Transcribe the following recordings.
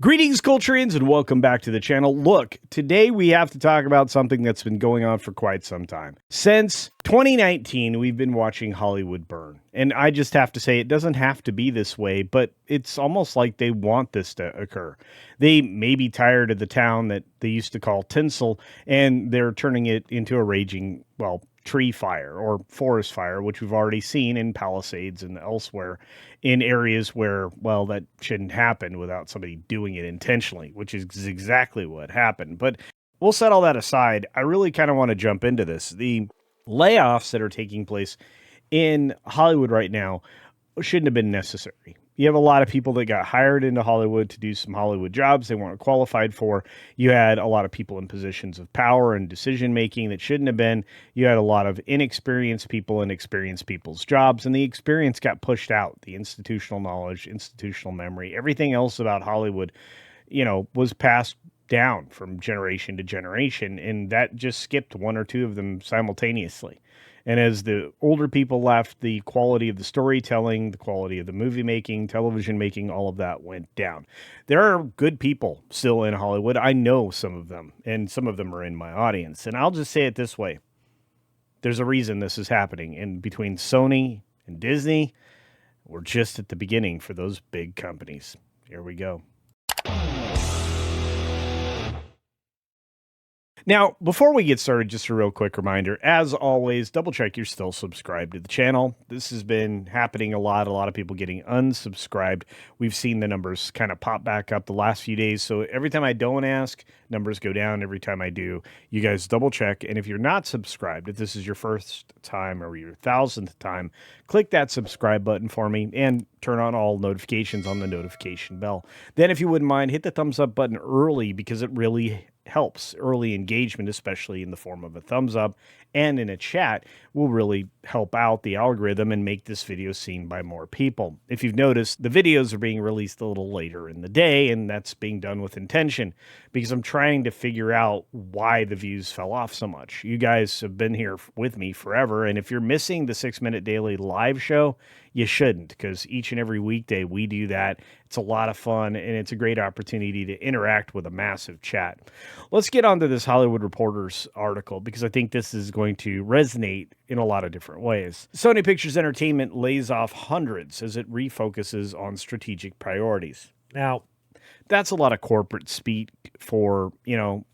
Greetings, Culturians, and welcome back to the channel. Look, today we have to talk about something that's been going on for quite some time. Since 2019, we've been watching Hollywood burn. And I just have to say, it doesn't have to be this way, but it's almost like they want this to occur. They may be tired of the town that they used to call Tinsel, and they're turning it into a raging, tree fire or forest fire, which we've already seen in Palisades and elsewhere in areas where, that shouldn't happen without somebody doing it intentionally, which is exactly what happened. But we'll set all that aside. I really kind of want to jump into this. The layoffs that are taking place in Hollywood right now shouldn't have been necessary. You have a lot of people that got hired into Hollywood to do some Hollywood jobs they weren't qualified for. You had a lot of people in positions of power and decision making that shouldn't have been. You had a lot of inexperienced people in experienced people's jobs, and the experience got pushed out. The institutional knowledge, institutional memory, everything else about Hollywood, was passed down from generation to generation, and that just skipped one or two of them simultaneously. And as the older people left, the quality of the storytelling, the quality of the movie making, television making, all of that went down. There are good people still in Hollywood. I know some of them, and some of them are in my audience. And I'll just say it this way. There's a reason this is happening. And between Sony and Disney, we're just at the beginning for those big companies. Here we go. Now, before we get started, just a real quick reminder, as always, double check you're still subscribed to the channel. This has been happening a lot of people getting unsubscribed. We've seen the numbers kind of pop back up the last few days. So every time I don't ask, numbers go down. Every time I do, you guys double check. And if you're not subscribed, if this is your first time or your 1000th time, click that subscribe button for me and turn on all notifications on the notification bell. Then if you wouldn't mind, hit the thumbs up button early because it really helps. Early engagement, especially in the form of a thumbs up and in a chat, will really help out the algorithm and make this video seen by more people. If you've noticed, the videos are being released a little later in the day, and that's being done with intention because I'm trying to figure out why the views fell off so much. You guys have been here with me forever, and if you're missing the 6-minute daily live show, you shouldn't, because each and every weekday we do that. It's a lot of fun, and it's a great opportunity to interact with a massive chat. Let's get on to this Hollywood Reporter's article, because I think this is going to resonate in a lot of different ways. Sony Pictures Entertainment lays off hundreds as it refocuses on strategic priorities. Now, that's a lot of corporate speak for,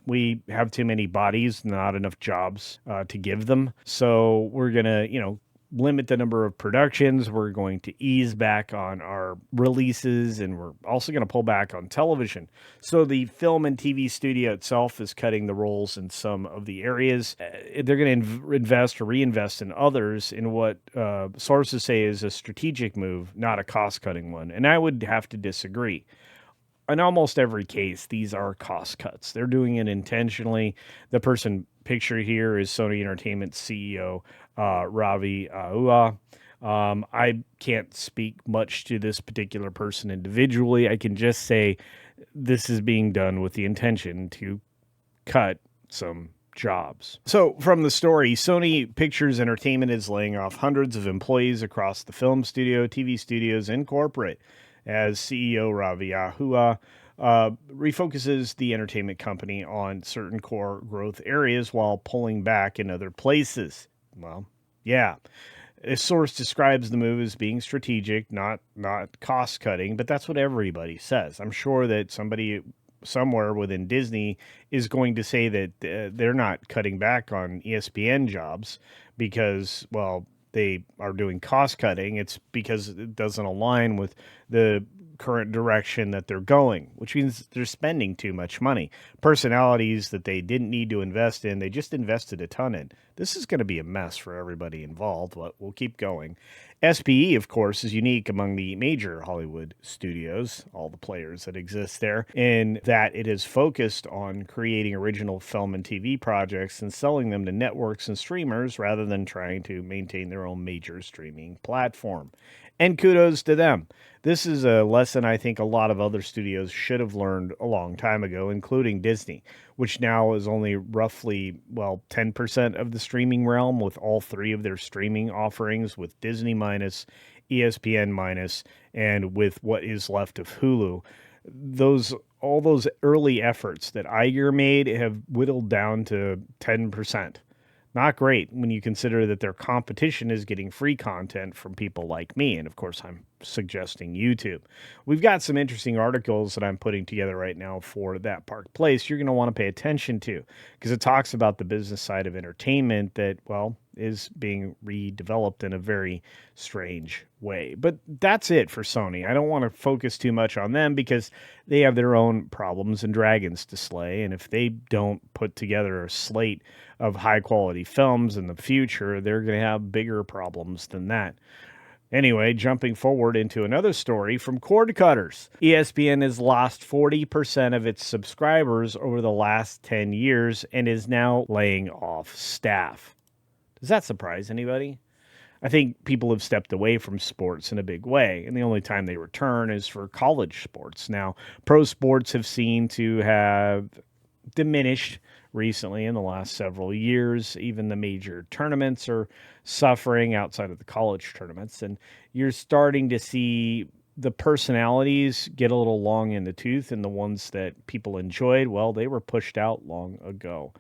we have too many bodies, not enough jobs to give them. So we're going to, limit the number of productions. We're going to ease back on our releases, and we're also going to pull back on television. So the film and TV studio itself is cutting the roles in some of the areas. They're going to invest or reinvest in others in what sources say is a strategic move, not a cost-cutting one. And I would have to disagree. In almost every case, these are cost cuts. They're doing it intentionally. The person pictured here is Sony Entertainment CEO Ravi Ahua. I can't speak much to this particular person individually. I can just say this is being done with the intention to cut some jobs. So from the story, Sony Pictures Entertainment is laying off hundreds of employees across the film studio, TV studios, and corporate, as CEO Ravi Ahua refocuses the entertainment company on certain core growth areas while pulling back in other places. Well, yeah. A source describes the move as being strategic, not cost-cutting, but that's what everybody says. I'm sure that somebody somewhere within Disney is going to say that they're not cutting back on ESPN jobs because, they are doing cost cutting. It's because it doesn't align with the current direction that they're going, which means they're spending too much money. Personalities that they didn't need to invest in, they just invested a ton in. This is going to be a mess for everybody involved, but we'll keep going. SPE, of course, is unique among the major Hollywood studios, all the players that exist there, in that it is focused on creating original film and TV projects and selling them to networks and streamers rather than trying to maintain their own major streaming platform. And kudos to them. This is a lesson I think a lot of other studios should have learned a long time ago, including Disney, which now is only roughly, 10% of the streaming realm, with all three of their streaming offerings, with Disney minus, ESPN minus, and with what is left of Hulu. Those all those early efforts that Iger made have whittled down to 10%. Not great when you consider that their competition is getting free content from people like me. And of course, I'm suggesting YouTube. We've got some interesting articles that I'm putting together right now for That Park Place you're going to want to pay attention to because it talks about the business side of entertainment that, well, is being redeveloped in a very strange way. But that's it for Sony. I don't want to focus too much on them because they have their own problems and dragons to slay. And if they don't put together a slate of high quality films in the future, they're going to have bigger problems than that. Anyway, jumping forward into another story from cord cutters. ESPN has lost 40% of its subscribers over the last 10 years and is now laying off staff. Does that surprise anybody? I think people have stepped away from sports in a big way, and the only time they return is for college sports. Now, pro sports have seen to have diminished recently in the last several years. Even the major tournaments are suffering outside of the college tournaments, and you're starting to see the personalities get a little long in the tooth, and the ones that people enjoyed, well, they were pushed out long ago.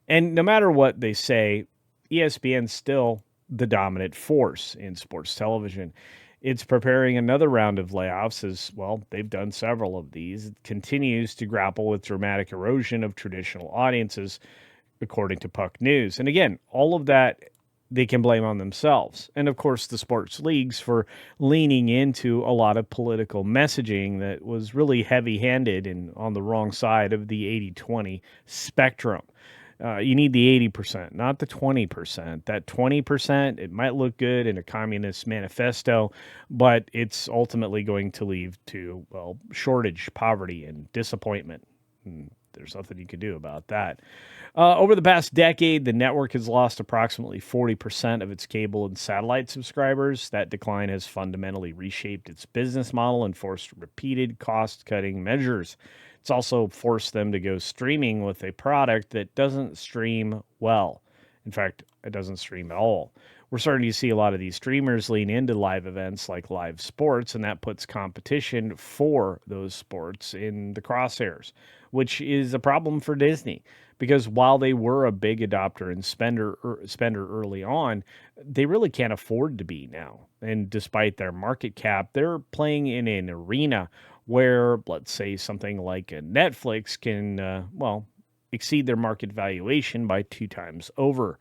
And no matter what they say, ESPN's still the dominant force in sports television. It's preparing another round of layoffs as, well, they've done several of these. It continues to grapple with dramatic erosion of traditional audiences, according to Puck News. And again, all of that they can blame on themselves. And of course, the sports leagues for leaning into a lot of political messaging that was really heavy handed and on the wrong side of the 80-20 spectrum. You need the 80%, not the 20%. That 20%, it might look good in a communist manifesto, but it's ultimately going to lead to, well, shortage, poverty, and disappointment. And there's nothing you can do about that. Over the past decade, the network has lost approximately 40% of its cable and satellite subscribers. That decline has fundamentally reshaped its business model and forced repeated cost-cutting measures. It's also forced them to go streaming with a product that doesn't stream well. In fact, it doesn't stream at all. We're starting to see a lot of these streamers lean into live events like live sports, and that puts competition for those sports in the crosshairs, which is a problem for Disney. Because while they were a big adopter and spender early on, they really can't afford to be now. And despite their market cap, they're playing in an arena where, let's say, something like a Netflix can, exceed their market valuation by 2 times over.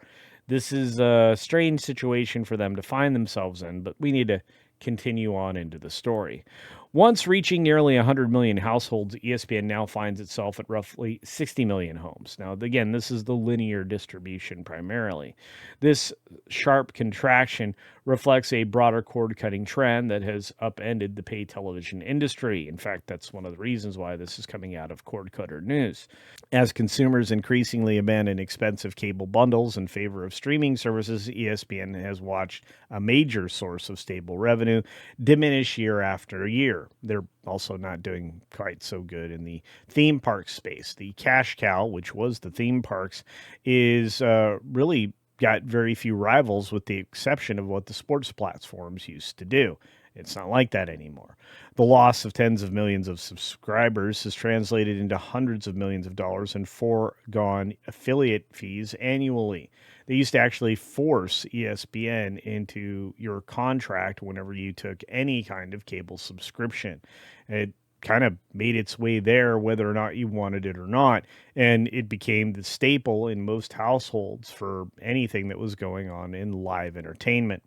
This is a strange situation for them to find themselves in, but we need to continue on into the story. Once reaching nearly 100 million households, ESPN now finds itself at roughly 60 million homes. Now, again, this is the linear distribution primarily. This sharp contraction reflects a broader cord-cutting trend that has upended the pay television industry. In fact, that's one of the reasons why this is coming out of Cord Cutter News. As consumers increasingly abandon expensive cable bundles in favor of streaming services, ESPN has watched a major source of stable revenue diminish year after year. They're also not doing quite so good in the theme park space. The cash cow, which was the theme parks, is really got very few rivals with the exception of what the sports platforms used to do. It's not like that anymore. The loss of tens of millions of subscribers has translated into hundreds of millions of dollars in foregone affiliate fees annually. They used to actually force ESPN into your contract whenever you took any kind of cable subscription. It kind of made its way there whether or not you wanted it or not, and it became the staple in most households for anything that was going on in live entertainment.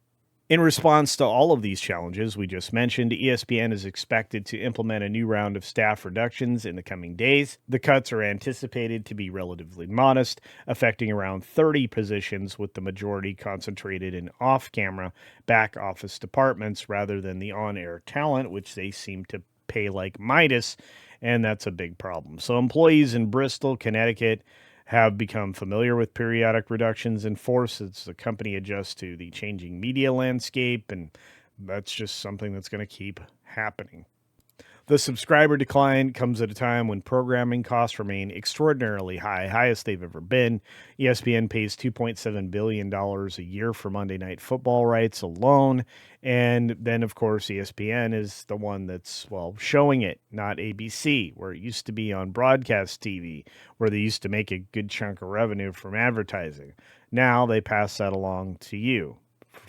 In response to all of these challenges we just mentioned, ESPN is expected to implement a new round of staff reductions in the coming days. The cuts are anticipated to be relatively modest, affecting around 30 positions, with the majority concentrated in off-camera back office departments rather than the on-air talent, which they seem to pay like Midas, and that's a big problem. So employees in Bristol, Connecticut, have become familiar with periodic reductions in force as the company adjusts to the changing media landscape, and that's just something that's going to keep happening. The subscriber decline comes at a time when programming costs remain extraordinarily high, highest they've ever been. ESPN pays $2.7 billion a year for Monday Night Football rights alone. And then, of course, ESPN is the one that's, well, showing it, not ABC, where it used to be on broadcast TV, where they used to make a good chunk of revenue from advertising. Now they pass that along to you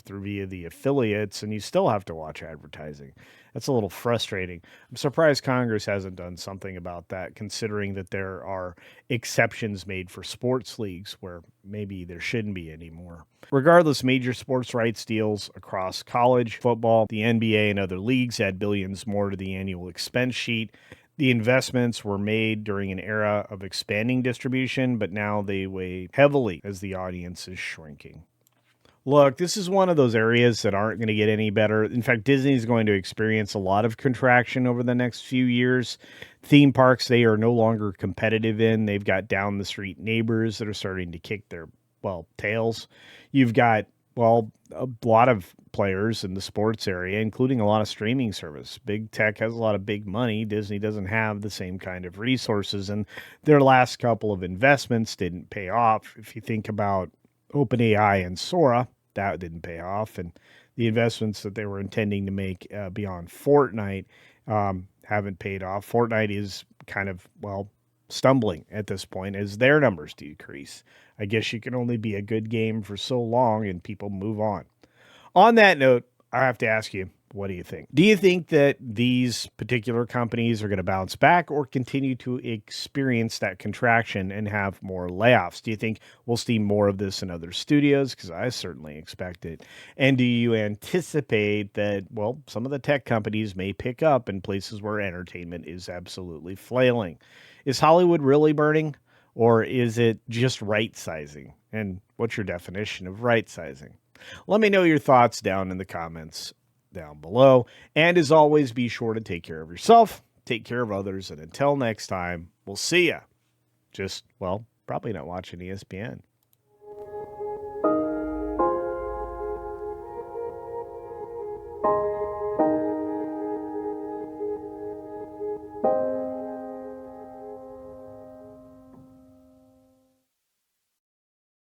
through via the affiliates, and you still have to watch advertising. That's a little frustrating. I'm surprised Congress hasn't done something about that, considering that there are exceptions made for sports leagues where maybe there shouldn't be anymore. Regardless, major sports rights deals across college football, the NBA, and other leagues add billions more to the annual expense sheet. The investments were made during an era of expanding distribution, but now they weigh heavily as the audience is shrinking. Look, this is one of those areas that aren't going to get any better. In fact, Disney is going to experience a lot of contraction over the next few years. Theme parks they are no longer competitive in. They've got down the street neighbors that are starting to kick their, well, tails. You've got, well, a lot of players in the sports area, including a lot of streaming service. Big tech has a lot of big money. Disney doesn't have the same kind of resources, and their last couple of investments didn't pay off. If you think about OpenAI and Sora, that didn't pay off, and the investments that they were intending to make beyond Fortnite haven't paid off. Fortnite is kind of, well, stumbling at this point as their numbers decrease. I guess you can only be a good game for so long and people move on. On that note, I have to ask you, what do you think? Do you think that these particular companies are going to bounce back or continue to experience that contraction and have more layoffs? Do you think we'll see more of this in other studios? Because I certainly expect it. And do you anticipate that, well, some of the tech companies may pick up in places where entertainment is absolutely flailing? Is Hollywood really burning, or is it just right sizing? And what's your definition of right sizing? Let me know your thoughts down in the comments down below. And as always, be sure to take care of yourself, take care of others, and until next time, we'll see ya. Just, well, probably not watching ESPN.